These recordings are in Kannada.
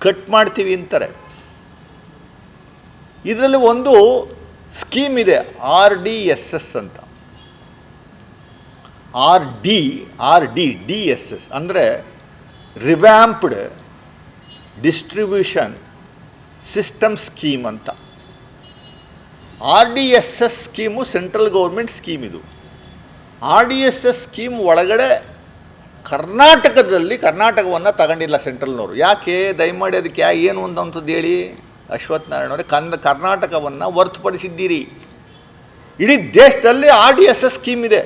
ಕಟ್ ಮಾಡ್ತೀವಿ ಅಂತಾರೆ. ಇದರಲ್ಲಿ ಒಂದು ಸ್ಕೀಮ್ ಇದೆ, RDSS ಅಂತ. RDSS ಅಂದರೆ ರಿವ್ಯಾಂಪ್ಡ್ ಡಿಸ್ಟ್ರಿಬ್ಯೂಷನ್ ಸಿಸ್ಟಮ್ ಸ್ಕೀಮ್ ಅಂತ. RDSS scheme central government scheme. ಇದು RDSS ಸ್ಕೀಮ್ ಒಳಗಡೆ ಕರ್ನಾಟಕವನ್ನು ತಗೊಂಡಿಲ್ಲ ಸೆಂಟ್ರಲ್ನವರು. ಯಾಕೆ? ದಯಮಾಡಿ ಅದಕ್ಕೆ ಏನು ಅಂಥದ್ದು ಹೇಳಿ ಅಶ್ವಥ್ ನಾರಾಯಣ ಅವರೇ. ಕರ್ನಾಟಕವನ್ನು ಹೊರತುಪಡಿಸಿದ್ದೀರಿ. ಇಡೀ ದೇಶದಲ್ಲಿ RDSS ಸ್ಕೀಮ್ ಇದೆ.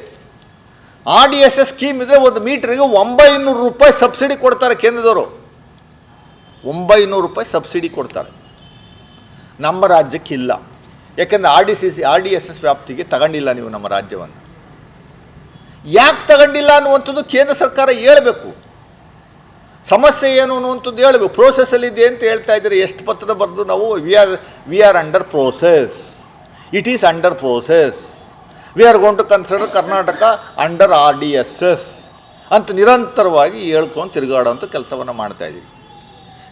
RDSS ಸ್ಕೀಮ್ ಇದ್ದರೆ ಒಂದು ಮೀಟ್ರಿಗೆ 900 ರೂಪಾಯಿ ಸಬ್ಸಿಡಿ ಕೊಡ್ತಾರೆ ಕೇಂದ್ರದವರು. 900 ರೂಪಾಯಿ ಸಬ್ಸಿಡಿ ಕೊಡ್ತಾರೆ. ನಮ್ಮ ರಾಜ್ಯಕ್ಕಿಲ್ಲ. ಯಾಕೆಂದರೆ RDSS ವ್ಯಾಪ್ತಿಗೆ ತಗೊಂಡಿಲ್ಲ ನೀವು ನಮ್ಮ ರಾಜ್ಯವನ್ನು. ಯಾಕೆ ತಗೊಂಡಿಲ್ಲ ಅನ್ನುವಂಥದ್ದು ಕೇಂದ್ರ ಸರ್ಕಾರ ಹೇಳಬೇಕು. ಸಮಸ್ಯೆ ಏನು ಅನ್ನುವಂಥದ್ದು ಹೇಳಬೇಕು. ಪ್ರೋಸೆಸ್ಸಲ್ಲಿದೆ ಅಂತ ಹೇಳ್ತಾ ಇದ್ದೀರಿ. ಎಷ್ಟು ಪತ್ರ ಬರೆದು ನಾವು we are under process, it is under process, we are gone to consider Karnataka under RDSS ಅಂತ ನಿರಂತರವಾಗಿ ಹೇಳ್ಕೊಂಡು ತಿರುಗಾಡೋಂಥ ಕೆಲಸವನ್ನು ಮಾಡ್ತಾಯಿದ್ದೀವಿ.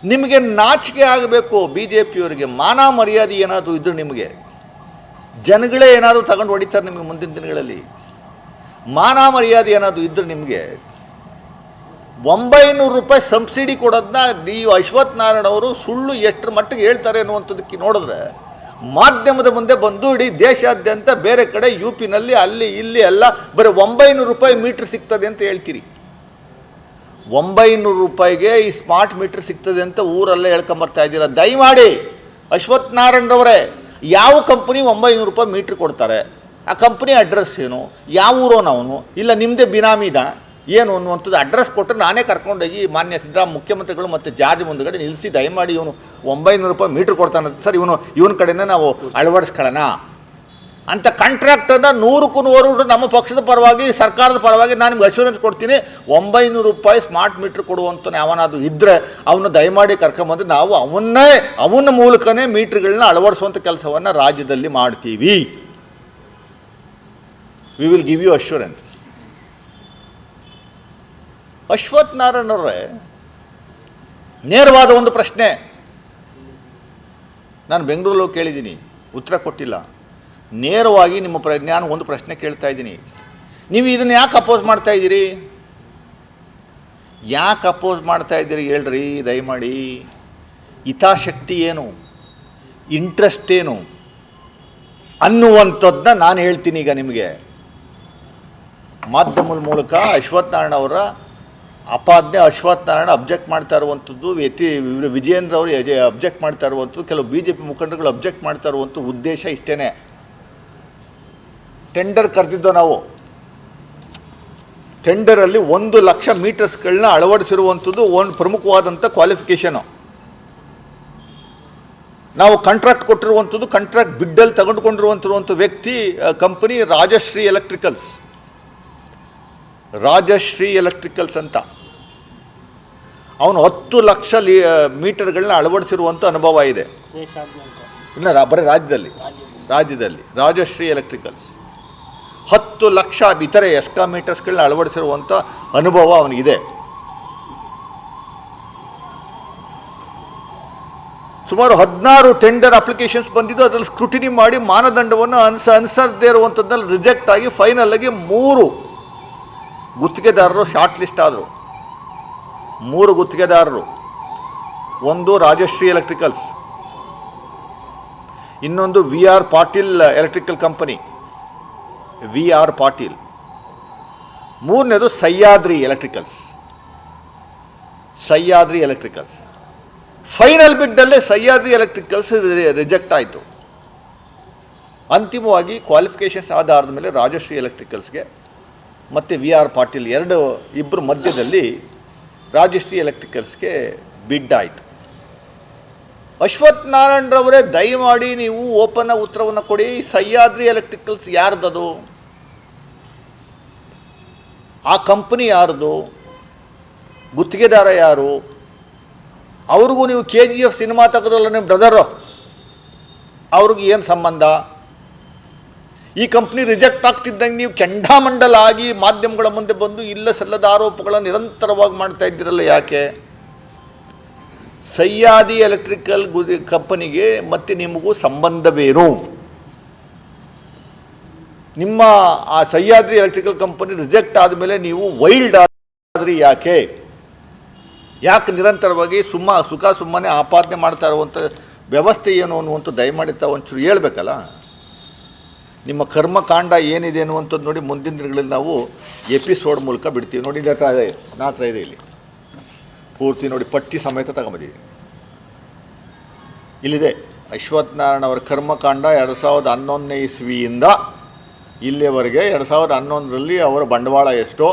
ನಿಮಗೆ ನಾಚಿಕೆ ಆಗಬೇಕು. BJPಯವರಿಗೆ ಮಾನ ಮರ್ಯಾದೆ ಏನಾದರೂ ಇದ್ದರೂ ನಿಮಗೆ ಜನಗಳೇ ಏನಾದರೂ ತಗೊಂಡು ಹೊಡಿತಾರೆ ನಿಮಗೆ ಮುಂದಿನ ದಿನಗಳಲ್ಲಿ. ಮಾನ ಮರ್ಯಾದೆ ಏನಾದರೂ ಇದ್ದರೆ ನಿಮಗೆ 900 ರೂಪಾಯಿ ಸಬ್ಸಿಡಿ ಕೊಡೋದನ್ನ ಈ ಅಶ್ವಥ್ ನಾರಾಯಣ ಅವರು ಸುಳ್ಳು ಎಷ್ಟರ ಮಟ್ಟಿಗೆ ಹೇಳ್ತಾರೆ ಅನ್ನುವಂಥದ್ದಕ್ಕೆ ನೋಡಿದ್ರೆ, ಮಾಧ್ಯಮದ ಮುಂದೆ ಬಂದು ಇಡೀ ದೇಶಾದ್ಯಂತ ಬೇರೆ ಕಡೆ UPನಲ್ಲಿ ಅಲ್ಲಿ ಇಲ್ಲಿ ಎಲ್ಲ ಬರೀ 900 ರೂಪಾಯಿ ಮೀಟ್ರ್ ಸಿಗ್ತದೆ ಅಂತ ಹೇಳ್ತೀರಿ. 900 ರೂಪಾಯಿಗೆ ಈ ಸ್ಮಾರ್ಟ್ ಮೀಟ್ರ್ ಸಿಗ್ತದೆ ಅಂತ ಊರಲ್ಲೇ ಹೇಳ್ಕೊಂಬರ್ತಾ ಇದ್ದೀರಾ. ದಯಮಾಡಿ ಅಶ್ವಥ್ ನಾರಾಯಣರವರೇ, ಯಾವ ಕಂಪ್ನಿ 900 ರೂಪಾಯಿ ಮೀಟ್ರ್ ಕೊಡ್ತಾರೆ? ಆ ಕಂಪ್ನಿ ಅಡ್ರೆಸ್ ಏನು? ಯಾವ ಊರೋನು ಅವನು? ಇಲ್ಲ ನಿಮ್ಮದೇ ಬಿನಾಮಿದ ಏನು ಅನ್ನುವಂಥದ್ದು ಅಡ್ರೆಸ್ ಕೊಟ್ಟರೆ ನಾನೇ ಕರ್ಕೊಂಡೋಗಿ ಮಾನ್ಯ ಸಿದ್ದರಾಮಯ್ಯ ಮುಖ್ಯಮಂತ್ರಿಗಳು ಮತ್ತು ಜಾರ್ಜ್ ಮುಂದುಗಡೆ ನಿಲ್ಲಿಸಿ, ದಯಮಾಡಿ ಇವನು 900 ರೂಪಾಯಿ ಮೀಟ್ರ್ ಕೊಡ್ತಾನೆ ಸರ್, ಇವನ ಕಡೆಯಿಂದ ನಾವು ಅಳವಡಿಸ್ಕೊಳ್ಳೋಣ ಅಂತ ಕಾಂಟ್ರಾಕ್ಟನ್ನು 100ಕ್ಕೂ 100 ನಮ್ಮ ಪಕ್ಷದ ಪರವಾಗಿ ಸರ್ಕಾರದ ಪರವಾಗಿ ನಾನು ನಿಮ್ಗೆ ಅಶ್ಯೂರೆನ್ಸ್ ಕೊಡ್ತೀನಿ. 900 ರೂಪಾಯಿ ಸ್ಮಾರ್ಟ್ ಮೀಟ್ರ್ ಕೊಡುವಂಥ ಯಾವನಾದರೂ ಇದ್ದರೆ ಅವನು ದಯಮಾಡಿ ಕರ್ಕೊಂಬಂದು ನಾವು ಅವನ ಮೂಲಕನೇ ಮೀಟ್ರ್ಗಳನ್ನ ಅಳವಡಿಸುವಂಥ ಕೆಲಸವನ್ನು ರಾಜ್ಯದಲ್ಲಿ ಮಾಡ್ತೀವಿ. We will give you assurance. Ashwath ನಾರಾಯಣರವರೇ, ನೇರವಾದ ಒಂದು ಪ್ರಶ್ನೆ ನಾನು ಬೆಂಗಳೂರಲ್ಲಿ ಕೇಳಿದ್ದೀನಿ, ಉತ್ತರ ಕೊಟ್ಟಿಲ್ಲ. ನೇರವಾಗಿ ನಿಮ್ಮ ನಾನು ಒಂದು ಪ್ರಶ್ನೆ ಕೇಳ್ತಾ ಇದ್ದೀನಿ. ನೀವು ಇದನ್ನು ಯಾಕೆ ಅಪೋಸ್ ಮಾಡ್ತಾ ಇದ್ದೀರಿ? ಯಾಕೆ ಅಪೋಸ್ ಮಾಡ್ತಾ ಇದ್ದೀರಿ ಹೇಳ್ರಿ ದಯಮಾಡಿ. ಹಿತಾಸಕ್ತಿ ಏನು, ಇಂಟ್ರೆಸ್ಟ್ ಏನು ಅನ್ನುವಂಥದ್ದನ್ನ ನಾನು ಹೇಳ್ತೀನಿ. ಈಗ ನಿಮಗೆ ಮಾಧ್ಯಮದ ಮೂಲಕ ಅಶ್ವಥ್ ನಾರಾಯಣ ಅವರ ಅಪಾದನೆ, ಅಶ್ವಥ್ ನಾರಾಯಣ ಅಬ್ಜೆಕ್ಟ್ ಮಾಡ್ತಾ ಇರುವಂಥದ್ದು, ವಿಜಯೇಂದ್ರ ಅವರು ಅಬ್ಜೆಕ್ಟ್ ಮಾಡ್ತಾ ಇರುವಂಥದ್ದು, ಕೆಲವು BJP ಮುಖಂಡರುಗಳು ಅಬ್ಜೆಕ್ಟ್ ಮಾಡ್ತಾ ಇರುವಂಥ ಉದ್ದೇಶ ಇಷ್ಟೇ. ಟೆಂಡರ್ ಕರೆದಿದ್ದೋ ನಾವು. ಟೆಂಡರಲ್ಲಿ 1 ಲಕ್ಷ ಮೀಟರ್ಸ್ಗಳನ್ನ ಅಳವಡಿಸಿರುವಂಥದ್ದು ಒಂದು ಪ್ರಮುಖವಾದಂಥ ಕ್ವಾಲಿಫಿಕೇಷನು. ನಾವು ಕಾಂಟ್ರಾಕ್ಟ್ ಕೊಟ್ಟಿರುವಂಥದ್ದು, ಕಾಂಟ್ರಾಕ್ಟ್ ಬಿಡ್ಡಲ್ಲಿ ತಗೊಂಡುಕೊಂಡಿರುವಂಥ ವ್ಯಕ್ತಿ ಕಂಪನಿ ರಾಜಶ್ರೀ ಎಲೆಕ್ಟ್ರಿಕಲ್ಸ್ ಅಂತ. ಅವನು 10 ಲಕ್ಷ ಮೀಟರ್ಗಳನ್ನ ಅಳವಡಿಸಿರುವಂಥ ಅನುಭವ ಇದೆ. ಇಲ್ಲ, ಬರೀ ರಾಜ್ಯದಲ್ಲಿ ರಾಜಶ್ರೀ ಎಲೆಕ್ಟ್ರಿಕಲ್ಸ್ 10 ಲಕ್ಷ ಇತರೆ ಎಸ್ಕಾಮೀಟರ್ಸ್ಗಳನ್ನ ಅಳವಡಿಸಿರುವಂಥ ಅನುಭವ ಅವನಿಗಿದೆ. ಸುಮಾರು 16 ಟೆಂಡರ್ ಅಪ್ಲಿಕೇಶನ್ಸ್ ಬಂದಿದ್ದು. ಅದರಲ್ಲಿ ಸ್ಕ್ರೂಟಿನಿ ಮಾಡಿ ಮಾನದಂಡವನ್ನು ಅನುಸರದೇ ಇರುವಂಥದ್ದಲ್ಲಿ ರಿಜೆಕ್ಟ್ ಆಗಿ ಫೈನಲ್ ಆಗಿ 3 ಗುತ್ತಿಗೆದಾರರು ಶಾರ್ಟ್ ಲಿಸ್ಟ್ ಆದರು. 3 ಗುತ್ತಿಗೆದಾರರು, ಒಂದು ರಾಜಶ್ರೀ ಎಲೆಕ್ಟ್ರಿಕಲ್ಸ್, ಇನ್ನೊಂದು VR Patil electrical company, VR Patil, ಮೂರನೇದು ಸಹ್ಯಾದ್ರಿ ಎಲೆಕ್ಟ್ರಿಕಲ್ಸ್. ಫೈನಲ್ ಬಿಡ್ಡಲ್ಲೇ ಸಹ್ಯಾದ್ರಿ ಎಲೆಕ್ಟ್ರಿಕಲ್ಸ್ ರಿಜೆಕ್ಟ್ ಆಯಿತು. ಅಂತಿಮವಾಗಿ ಕ್ವಾಲಿಫಿಕೇಷನ್ಸ್ ಆಧಾರದ ಮೇಲೆ ರಾಜಶ್ರೀ ಎಲೆಕ್ಟ್ರಿಕಲ್ಸ್ಗೆ ಮತ್ತು VR ಪಾಟೀಲ್ ಇಬ್ಬರು ಮಧ್ಯದಲ್ಲಿ ರಾಜಶ್ರೀ ಎಲೆಕ್ಟ್ರಿಕಲ್ಸ್ಗೆ ಬಿಡ್ ಆಯಿತು. ಅಶ್ವಥ್ ನಾರಾಯಣರವರೇ, ದಯಮಾಡಿ ನೀವು ಓಪನ್ ಉತ್ತರವನ್ನು ಕೊಡಿ. ಸಹ್ಯಾದ್ರಿ ಎಲೆಕ್ಟ್ರಿಕಲ್ಸ್ ಯಾರ್ದದು? ಆ ಕಂಪನಿ ಯಾರ್ದು? ಗುತ್ತಿಗೆದಾರ ಯಾರು? ಅವ್ರಿಗೂ ನೀವು KGF ಸಿನಿಮಾ ತೆಗೆದ್ರಲ್ಲ ನಿಮ್ಮ ಬ್ರದರು, ಅವ್ರಿಗೆ ಏನು ಸಂಬಂಧ? ಈ ಕಂಪ್ನಿ ರಿಜೆಕ್ಟ್ ಆಗ್ತಿದ್ದಂಗೆ ನೀವು ಕೆಂಡಾಮಂಡಲ ಆಗಿ ಮಾಧ್ಯಮಗಳ ಮುಂದೆ ಬಂದು ಇಲ್ಲ ಸಲ್ಲದ ಆರೋಪಗಳನ್ನು ನಿರಂತರವಾಗಿ ಮಾಡ್ತಾ ಇದ್ದೀರಲ್ಲ, ಯಾಕೆ? ಸಹ್ಯಾದ್ರಿ ಎಲೆಕ್ಟ್ರಿಕಲ್ ಕಂಪನಿಗೆ ಮತ್ತು ನಿಮಗೂ ಸಂಬಂಧವೇನು? ನಿಮ್ಮ ಆ ಸಹ್ಯಾದ್ರಿ ಎಲೆಕ್ಟ್ರಿಕಲ್ ಕಂಪನಿ ರಿಜೆಕ್ಟ್ ಆದಮೇಲೆ ನೀವು ವೈಲ್ಡ್ ಆದ್ರಿ ಯಾಕೆ ನಿರಂತರವಾಗಿ ಸುಮ್ಮನೆ ಆಪಾದನೆ ಮಾಡ್ತಾ ಇರುವಂಥ ವ್ಯವಸ್ಥೆ ಏನು ಅನ್ನುವಂಥ ದಯಮಾಡಿ ಒಂಚೂರು ಹೇಳ್ಬೇಕಲ್ಲ. ನಿಮ್ಮ ಕರ್ಮಕಾಂಡ ಏನಿದೆ ಅನ್ನುವಂಥದ್ದು ನೋಡಿ ಮುಂದಿನ ದಿನಗಳಲ್ಲಿ ನಾವು ಎಪಿಸೋಡ್ ಮೂಲಕ ಬಿಡ್ತೀವಿ. ನೋಡಿ ನನ್ನ ಹತ್ರ ಇದೆ ಇಲ್ಲಿ ಪೂರ್ತಿ ನೋಡಿ ಪಟ್ಟಿ ಸಮೇತ ತಗೊಂಬಂದಿದ್ದೀನಿ. ಇಲ್ಲಿದೆ ಅಶ್ವಥ್ ನಾರಾಯಣ ಅವರ ಕರ್ಮಕಾಂಡ 2011ನೇ ಇಸ್ವಿಯಿಂದ ಇಲ್ಲಿಯವರೆಗೆ. 2011ರಲ್ಲಿ ಅವರ ಬಂಡವಾಳ ಎಷ್ಟೋ,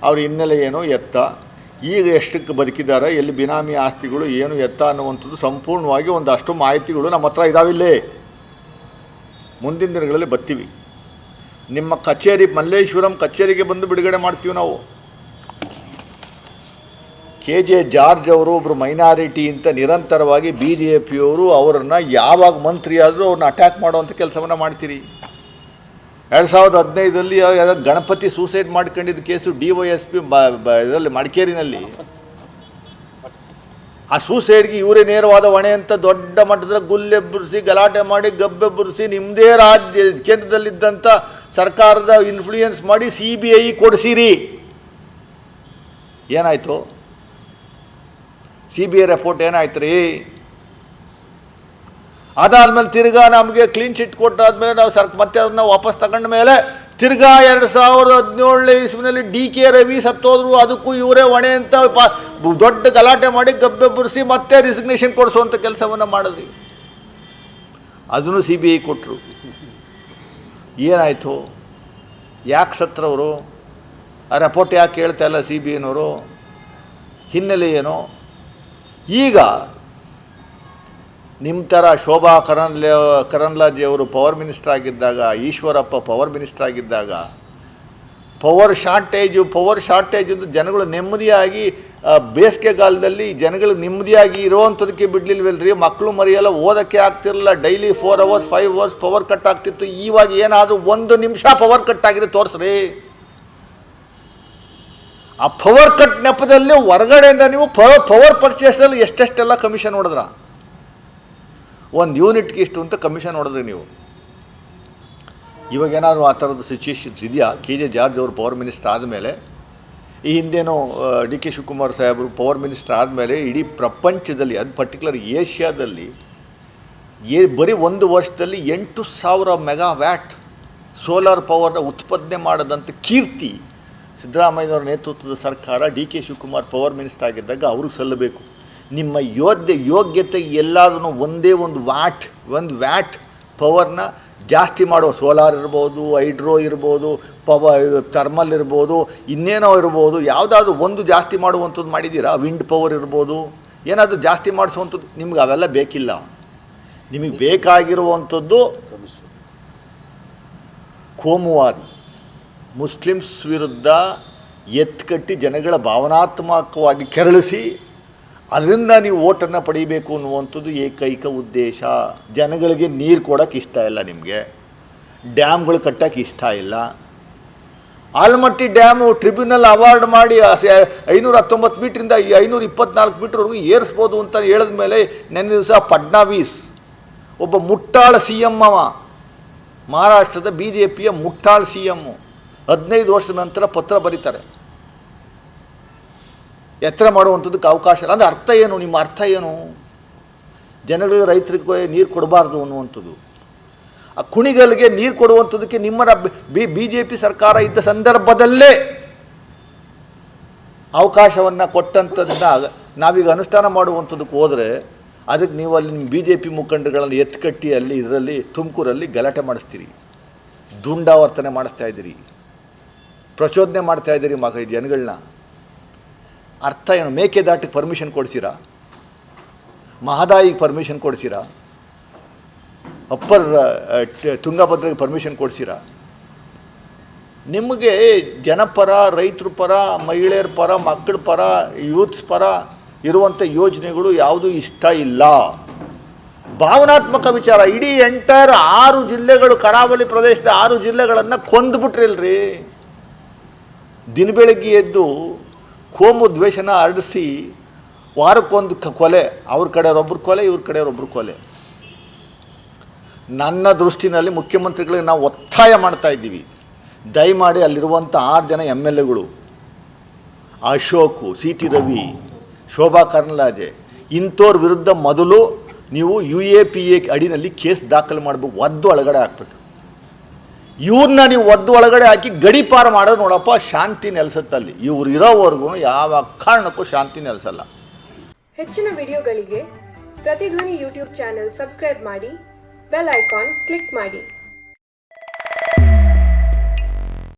ಅವ್ರ ಹಿನ್ನೆಲೆ ಏನು ಎತ್ತ, ಈಗ ಎಷ್ಟಕ್ಕೆ ಬದುಕಿದ್ದಾರೆ, ಎಲ್ಲಿ ಬಿನಾಮಿ ಆಸ್ತಿಗಳು ಏನು ಎತ್ತ ಅನ್ನುವಂಥದ್ದು ಸಂಪೂರ್ಣವಾಗಿ ಒಂದಷ್ಟು ಮಾಹಿತಿಗಳು ನಮ್ಮ ಹತ್ರ ಇದಾವಿಲ್ಲೇ. ಮುಂದಿನ ದಿನಗಳಲ್ಲಿ ಬರ್ತೀವಿ. ನಿಮ್ಮ ಕಚೇರಿ ಮಲ್ಲೇಶ್ವರಂ ಕಚೇರಿಗೆ ಬಂದು ಬಿಡುಗಡೆ ಮಾಡ್ತೀವಿ ನಾವು. KJ ಜಾರ್ಜ್ ಅವರು ಒಬ್ಬರು ಮೈನಾರಿಟಿ ಅಂತ ನಿರಂತರವಾಗಿ BJPಯವರು ಅವರನ್ನು ಯಾವಾಗ ಮಂತ್ರಿ ಆದರೂ ಅವ್ರನ್ನ ಅಟ್ಯಾಕ್ ಮಾಡುವಂಥ ಕೆಲಸವನ್ನು ಮಾಡ್ತೀರಿ. 2015ರಲ್ಲಿ ಗಣಪತಿ ಸೂಸೈಡ್ ಮಾಡ್ಕೊಂಡಿದ್ದ ಕೇಸು DYSP ಇದರಲ್ಲಿ ಮಡಿಕೇರಿನಲ್ಲಿ. ಆ ಸೂಸೈಡ್ಗೆ ಇವರೇ ನೇರವಾದ ಹೊಣೆ ಅಂತ ದೊಡ್ಡ ಮಟ್ಟದ ಗುಲ್ಲೆಬ್ಬರಿಸಿ ಗಲಾಟೆ ಮಾಡಿ ಗಬ್ಬೆಬ್ಬರಿಸಿ ನಿಮ್ಮದೇ ರಾಜ್ಯ ಕೇಂದ್ರದಲ್ಲಿದ್ದಂಥ ಸರ್ಕಾರದ ಇನ್ಫ್ಲೂಯೆನ್ಸ್ ಮಾಡಿ CBI ಕೊಡಿಸಿರಿ. ಏನಾಯಿತು? CBI ರಿಪೋರ್ಟ್ ಏನಾಯ್ತು ರೀ? ಅದಾದಮೇಲೆ ತಿರ್ಗಾ ನಮಗೆ ಕ್ಲೀನ್ ಚಿಟ್ ಕೊಟ್ಟಾದ್ಮೇಲೆ ನಾವು ಮತ್ತೆ ಅದನ್ನ ವಾಪಸ್ ತಗೊಂಡ ಮೇಲೆ ತಿರ್ಗಾ 2017ನೇ ಇಸ್ವಿನಲ್ಲಿ DK ರವಿ ಸತ್ತೋದ್ರು, ಅದಕ್ಕೂ ಇವರೇ ಹೊಣೆ ಅಂತ ದೊಡ್ಡ ಗಲಾಟೆ ಮಾಡಿ ಗಬ್ಬೆಬ್ಬರಿಸಿ ಮತ್ತೆ ರಿಸಿಗ್ನೇಷನ್ ಕೊಡಿಸುವಂಥ ಕೆಲಸವನ್ನು ಮಾಡಿದ್ರಿ. ಅದನ್ನು CBI ಕೊಟ್ಟರು. ಏನಾಯಿತು? ಯಾಕೆ ಸತ್ರವರು? ಆ ರಿಪೋರ್ಟ್ ಯಾಕೆ ಹೇಳ್ತಾ ಇಲ್ಲ CBIನವರು? ಹಿನ್ನೆಲೆ ಏನು? ಈಗ ನಿಮ್ಮ ಥರ ಶೋಭಾ ಕರಂದ್ಲಾಜೆಯವರು ಪವರ್ ಮಿನಿಸ್ಟರ್ ಆಗಿದ್ದಾಗ, ಈಶ್ವರಪ್ಪ ಪವರ್ ಮಿನಿಸ್ಟರ್ ಆಗಿದ್ದಾಗ ಪವರ್ ಶಾರ್ಟೇಜ್ ಅಂತ ಜನಗಳು ನೆಮ್ಮದಿಯಾಗಿ ಬೇಸಿಗೆಗಾಲದಲ್ಲಿ ಜನಗಳು ನೆಮ್ಮದಿಯಾಗಿ ಇರೋವಂಥದಕ್ಕೆ ಬಿಡಲಿಲ್ವಲ್ರಿ. ಮಕ್ಕಳು ಮರಿಯೆಲ್ಲ ಓದೋಕ್ಕೆ ಆಗ್ತಿರಲಿಲ್ಲ. Daily 4 hours 5 hours power cut ಆಗ್ತಿತ್ತು. ಇವಾಗ ಏನಾದರೂ 1 ನಿಮಿಷ ಪವರ್ ಕಟ್ ಆಗಿದೆ ತೋರಿಸ್ರಿ. ಆ ಪವರ್ ಕಟ್ ನೆಪದಲ್ಲಿ ಹೊರಗಡೆಯಿಂದ ನೀವು ಪವರ್ ಪರ್ಚೇಸಲ್ಲಿ ಎಷ್ಟೆಷ್ಟೆಲ್ಲ ಕಮಿಷನ್ ಹೊಡೆದ್ರ. 1 ಯೂನಿಟ್ಗೆ ಇಷ್ಟು ಅಂತ ಕಮಿಷನ್ ಹೊಡೆದ್ರಿ ನೀವು. ಇವಾಗೇನಾದರೂ ಆ ಥರದ ಸಿಚುವೇಶನ್ಸ್ ಇದೆಯಾ? KJ ಜಾರ್ಜ್ ಅವರು ಪವರ್ ಮಿನಿಸ್ಟರ್ ಆದಮೇಲೆ, ಈ ಹಿಂದೇನೋ DK ಶಿವಕುಮಾರ್ ಸಾಹೇಬರು ಪವರ್ ಮಿನಿಸ್ಟರ್ ಆದಮೇಲೆ ಇಡೀ ಪ್ರಪಂಚದಲ್ಲಿ, ಅದು ಪರ್ಟಿಕ್ಯುಲರ್ ಏಷ್ಯಾದಲ್ಲಿ ಬರೀ 1 ವರ್ಷದಲ್ಲಿ 8,000 ಮೆಗಾವ್ಯಾಟ್ ಸೋಲಾರ್ ಪವರ್ನ ಉತ್ಪಾದನೆ ಮಾಡೋದಂಥ ಕೀರ್ತಿ ಸಿದ್ದರಾಮಯ್ಯನವರ ನೇತೃತ್ವದ ಸರ್ಕಾರ DK ಶಿವಕುಮಾರ್ ಪವರ್ ಮಿನಿಸ್ಟರ್ ಆಗಿದ್ದಾಗ ಅವ್ರಿಗೆ ಸಲ್ಲಬೇಕು. ನಿಮ್ಮ ಯೋಗ್ಯತೆ ಎಲ್ಲಾದ್ರೂ ಒಂದೇ ಒಂದು ವ್ಯಾಟ್ ಪವರ್ನ ಜಾಸ್ತಿ ಮಾಡೋ, ಸೋಲಾರ್ ಇರ್ಬೋದು, ಹೈಡ್ರೋ ಇರ್ಬೋದು, ಥರ್ಮಲ್ ಇರ್ಬೋದು, ಇನ್ನೇನೋ ಇರ್ಬೋದು, ಯಾವುದಾದ್ರೂ ಒಂದು ಜಾಸ್ತಿ ಮಾಡುವಂಥದ್ದು ಮಾಡಿದ್ದೀರಾ? ವಿಂಡ್ ಪವರ್ ಇರ್ಬೋದು, ಏನಾದರೂ ಜಾಸ್ತಿ ಮಾಡಿಸುವಂಥದ್ದು. ನಿಮ್ಗೆ ಅವೆಲ್ಲ ಬೇಕಿಲ್ಲ. ನಿಮಗೆ ಬೇಕಾಗಿರುವಂಥದ್ದು ಕೋಮುವಾದಿ, ಮುಸ್ಲಿಮ್ಸ್ ವಿರುದ್ಧ ಎತ್ಕಟ್ಟಿ ಜನಗಳ ಭಾವನಾತ್ಮಕವಾಗಿ ಕೆರಳಿಸಿ ಅದರಿಂದ ನೀವು ಓಟನ್ನು ಪಡೀಬೇಕು ಅನ್ನುವಂಥದ್ದು ಏಕೈಕ ಉದ್ದೇಶ. ಜನಗಳಿಗೆ ನೀರು ಕೊಡೋಕ್ಕೆ ಇಷ್ಟ ಇಲ್ಲ, ನಿಮಗೆ ಡ್ಯಾಮ್ಗಳು ಕಟ್ಟೋಕ್ಕೆ ಇಷ್ಟ ಇಲ್ಲ. ಆಲಮಟ್ಟಿ ಡ್ಯಾಮು ಟ್ರಿಬ್ಯುನಲ್ ಅವಾರ್ಡ್ ಮಾಡಿ 519 ಮೀಟ್ರಿಂದ 524 ಮೀಟ್ರ್ವರೆಗೂ ಏರಿಸ್ಬೋದು ಅಂತ ಹೇಳಿದ ಮೇಲೆ ನೆನ್ನೆ ದಿವಸ ಫಡ್ನವೀಸ್ ಒಬ್ಬ ಮುಟ್ಟಾಳ CM ಅವ, ಮಹಾರಾಷ್ಟ್ರದ BJPಯ ಮುಟ್ಟಾಳ CM, 15 ವರ್ಷದ ನಂತರ ಪತ್ರ ಬರೀತಾರೆ ಎತ್ತರ ಮಾಡುವಂಥದ್ದಕ್ಕೆ ಅವಕಾಶ ಇಲ್ಲ. ಅಂದರೆ ಅರ್ಥ ಏನು? ನಿಮ್ಮ ಅರ್ಥ ಏನು? ಜನಗಳಿಗೆ, ರೈತರಿಗೆ ನೀರು ಕೊಡಬಾರ್ದು ಅನ್ನುವಂಥದ್ದು. ಆ ಕುಣಿಗಲ್ಗೆ ನೀರು ಕೊಡುವಂಥದ್ದಕ್ಕೆ ನಿಮ್ಮ BJP ಸರ್ಕಾರ ಇದ್ದ ಸಂದರ್ಭದಲ್ಲೇ ಅವಕಾಶವನ್ನು ಕೊಟ್ಟಂಥದ್ದನ್ನ ನಾವೀಗ ಅನುಷ್ಠಾನ ಮಾಡುವಂಥದ್ದಕ್ಕೆ ಹೋದರೆ ಅದಕ್ಕೆ ನೀವು ಅಲ್ಲಿ ನಿಮ್ಮ BJP ಮುಖಂಡಗಳನ್ನು ಎತ್ಕಟ್ಟಿ ಅಲ್ಲಿ ಇದರಲ್ಲಿ ತುಮಕೂರಲ್ಲಿ ಗಲಾಟೆ ಮಾಡಿಸ್ತೀರಿ, ದುಂಡಾವರ್ತನೆ ಮಾಡಿಸ್ತಾ ಇದ್ದೀರಿ, ಪ್ರಚೋದನೆ ಮಾಡ್ತಾಯಿದ್ದೀರಿ ಜನಗಳನ್ನ. ಅರ್ಥ ಏನು? ಮೇಕೆದಾಟಿಗೆ ಪರ್ಮಿಷನ್ ಕೊಡಿಸಿರಾ? ಮಹದಾಯಿಗೆ ಪರ್ಮಿಷನ್ ಕೊಡಿಸಿರಾ? ಅಪ್ಪರ್ ತುಂಗಭದ್ರೆಗೆ ಪರ್ಮಿಷನ್ ಕೊಡಿಸಿರಾ? ನಿಮಗೆ ಜನಪರ, ರೈತರ ಪರ, ಮಹಿಳೆಯರ ಪರ, ಮಕ್ಕಳ ಪರ, ಯೂತ್ಸ್ ಪರ ಇರುವಂಥ ಯೋಜನೆಗಳು ಯಾವುದೂ ಇಷ್ಟ ಇಲ್ಲ. ಭಾವನಾತ್ಮಕ ವಿಚಾರ. ಇಡೀ ಎಂಟೈರ್ 6 ಜಿಲ್ಲೆಗಳು, ಕರಾವಳಿ ಪ್ರದೇಶದ 6 ಜಿಲ್ಲೆಗಳನ್ನು ಕೊಂದುಬಿಟ್ರಿಲ್ರಿ. ದಿನ ಬೆಳಗ್ಗೆ ಎದ್ದು ಕೋಮು ದ್ವೇಷನ ಹರಡಿಸಿ ವಾರಕ್ಕೊಂದು ಕೊಲೆ, ಅವ್ರ ಕಡೆಯವ್ರೊಬ್ರು ಕೊಲೆ, ಇವ್ರ ಕಡೆಯವ್ರೊಬ್ರು ಕೊಲೆ. ನನ್ನ ದೃಷ್ಟಿನಲ್ಲಿ ಮುಖ್ಯಮಂತ್ರಿಗಳಿಗೆ ನಾವು ಒತ್ತಾಯ ಮಾಡ್ತಾ ಇದ್ದೀವಿ, ದಯಮಾಡಿ ಅಲ್ಲಿರುವಂಥ 6 ಜನ MLAಗಳು, ಅಶೋಕು, CT ರವಿ, ಶೋಭಾ ಕರಂದ್ಲಾಜೆ, ಇಂಥವ್ರ ವಿರುದ್ಧ ಮೊದಲು ನೀವು UAPA ಅಡಿನಲ್ಲಿ ಕೇಸ್ ದಾಖಲು ಮಾಡಬೇಕು, ಒದ್ದು ಒಳಗಡೆ ಹಾಕ್ಬೇಕು. ಇವ್ರನ್ನ ನೀವು ಒದ್ದು ಒಳಗಡೆ ಹಾಕಿ ಗಡಿಪಾರು ಮಾಡೋದು ನೋಡಪ್ಪ, ಶಾಂತಿ ನೆಲೆಸುತ್ತಲ್ಲಿ. ಇವ್ರು ಇರೋವರೆಗೂ ಯಾವ ಕಾರಣಕ್ಕೂ ಶಾಂತಿ ನೆಲೆಸಲ್ಲ. ಹೆಚ್ಚಿನ ವಿಡಿಯೋಗಳಿಗೆ ಪ್ರತಿಧ್ವನಿ ಯೂಟ್ಯೂಬ್ ಚಾನೆಲ್ ಸಬ್ಸ್ಕ್ರೈಬ್ ಮಾಡಿ, ಬೆಲ್ ಐಕಾನ್ ಕ್ಲಿಕ್ ಮಾಡಿ.